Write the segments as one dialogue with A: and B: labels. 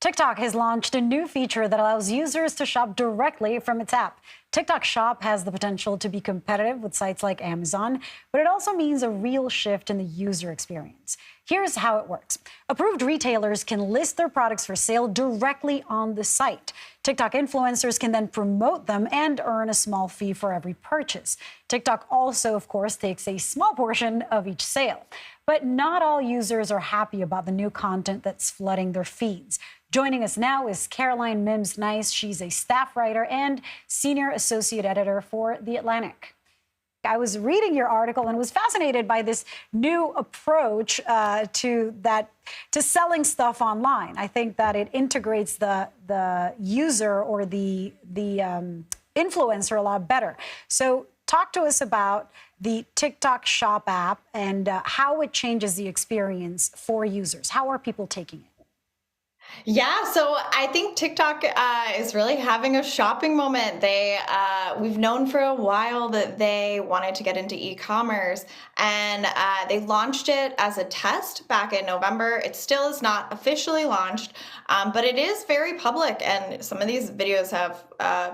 A: TikTok has launched a new feature that allows users to shop directly from its app. TikTok Shop has the potential to be competitive with sites like Amazon, but it also means a real shift in the user experience. Here's how it works. Approved retailers can list their products for sale directly on the site. TikTok influencers can then promote them and earn a small fee for every purchase. TikTok also, of course, takes a small portion of each sale. But not all users are happy about the new content that's flooding their feeds. Joining us now is Caroline Mims-Nice. She's a staff writer and senior associate editor for The Atlantic. I was reading your article and was fascinated by this new approach to selling stuff online. I think that it integrates the user or the influencer a lot better. So talk to us about the TikTok Shop app and how it changes the experience for users. How are people taking it?
B: Yeah, so I think TikTok is really having a shopping moment. We've known for a while that they wanted to get into e-commerce, and they launched it as a test back in November. It still is not officially launched, but it is very public, and some of these videos have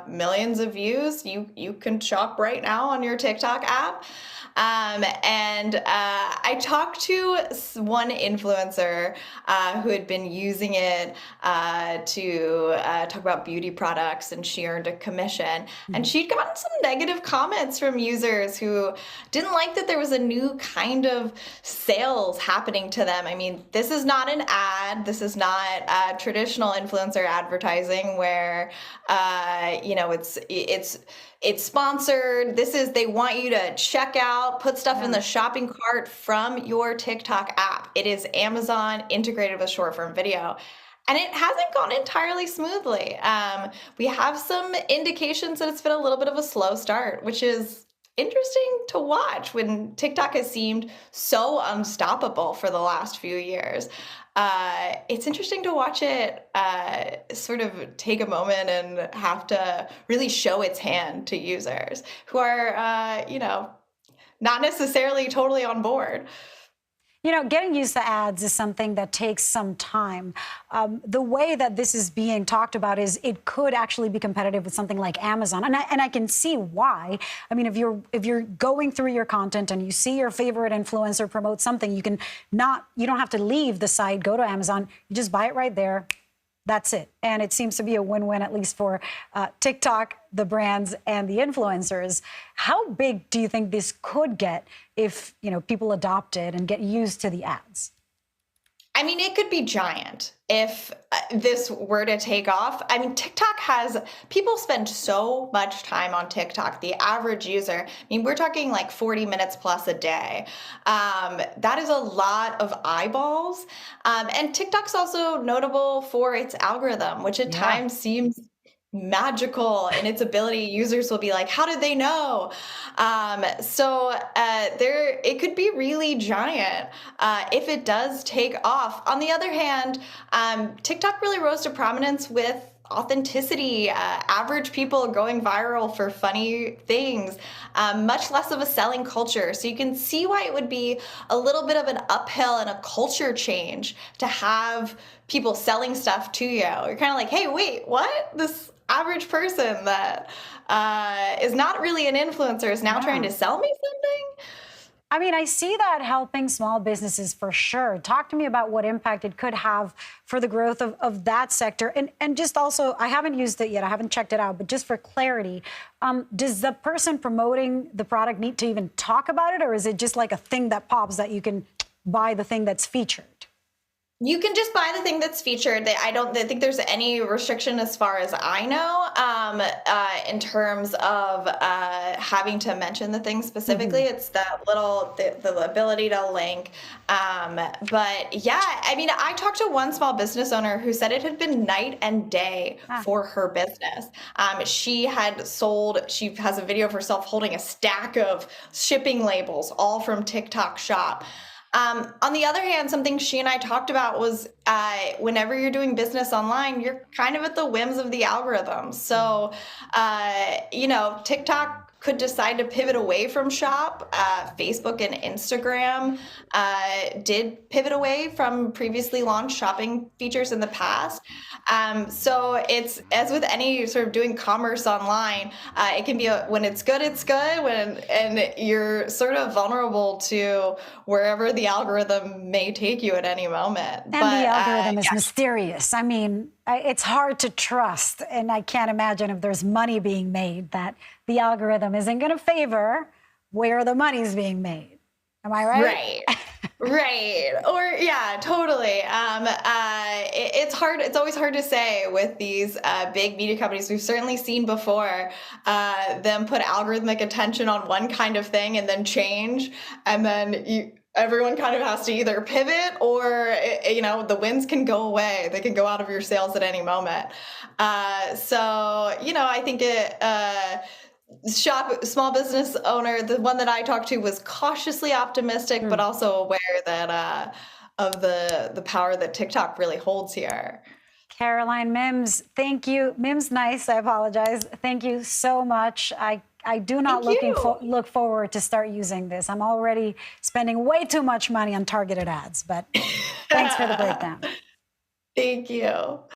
B: millions of views. You can shop right now on your TikTok app. I talked to one influencer who had been using it to talk about beauty products, and she earned a commission. And she'd gotten some negative comments from users who didn't like that there was a new kind of sales happening to them. I mean, this is not an ad. This is not traditional influencer advertising where, it's sponsored. They want you to check out, put stuff in the shopping cart from your TikTok app. It is Amazon integrated with short form video. And it hasn't gone entirely smoothly. We have some indications that it's been a little bit of a slow start, which is interesting to watch when TikTok has seemed so unstoppable for the last few years. It's interesting to watch it sort of take a moment and have to really show its hand to users who are, not necessarily totally on board.
A: Getting used to ads is something that takes some time. The way that this is being talked about is it could actually be competitive with something like Amazon, and I can see why. I mean, if you're going through your content and you see your favorite influencer promote something, you don't have to leave the site, go to Amazon, you just buy it right there. That's it. And it seems to be a win-win, at least for TikTok, the brands, and the influencers. How big do you think this could get if, people adopt it and get used to the ads?
B: I mean, it could be giant if this were to take off. I mean, people spend so much time on TikTok. The average user, we're talking like 40 minutes plus a day. That is a lot of eyeballs. And TikTok's also notable for its algorithm, which at times seems magical in its ability. Users will be like, how did they know? It could be really giant if it does take off. On the other hand, TikTok really rose to prominence with authenticity, average people going viral for funny things, much less of a selling culture. So you can see why it would be a little bit of an uphill and a culture change to have people selling stuff to you. You're kind of like, hey, wait, what? This average person that is not really an influencer is now trying to sell me something?
A: I mean, I see that helping small businesses for sure. Talk to me about what impact it could have for the growth of that sector. And just also, I haven't used it yet. I haven't checked it out. But just for clarity, does the person promoting the product need to even talk about it? Or is it just like a thing that pops that you can buy the thing that's featured?
B: You can just buy the thing that's featured. I think there's any restriction as far as I know in terms of having to mention the thing specifically. It's that the ability to link. But yeah, I mean, I talked to one small business owner who said it had been night and day for her business. She has a video of herself holding a stack of shipping labels, all from TikTok Shop. On the other hand, something she and I talked about was whenever you're doing business online, you're kind of at the whims of the algorithm. So, TikTok could decide to pivot away from Shop. Facebook and Instagram did pivot away from previously launched shopping features in the past. So it's, as with any sort of doing commerce online, it can be when it's good, and you're sort of vulnerable to wherever the algorithm may take you at any moment.
A: And the algorithm is mysterious. I mean, it's hard to trust, and I can't imagine if there's money being made that the algorithm isn't going to favor where the money's being made. Am I right?
B: Right. Right. Or yeah, totally. It's hard. It's always hard to say with these big media companies. We've certainly seen before them put algorithmic attention on one kind of thing and then change, and then everyone kind of has to either pivot or, the wins can go away. They can go out of your sales at any moment. So, I think small business owner, the one that I talked to, was cautiously optimistic, but also aware that of the power that TikTok really holds here.
A: Caroline Mims, thank you. Mims Nice, I apologize. Thank you so much. I do not look forward to start using this. I'm already spending way too much money on targeted ads, but thanks for the breakdown.
B: Thank you.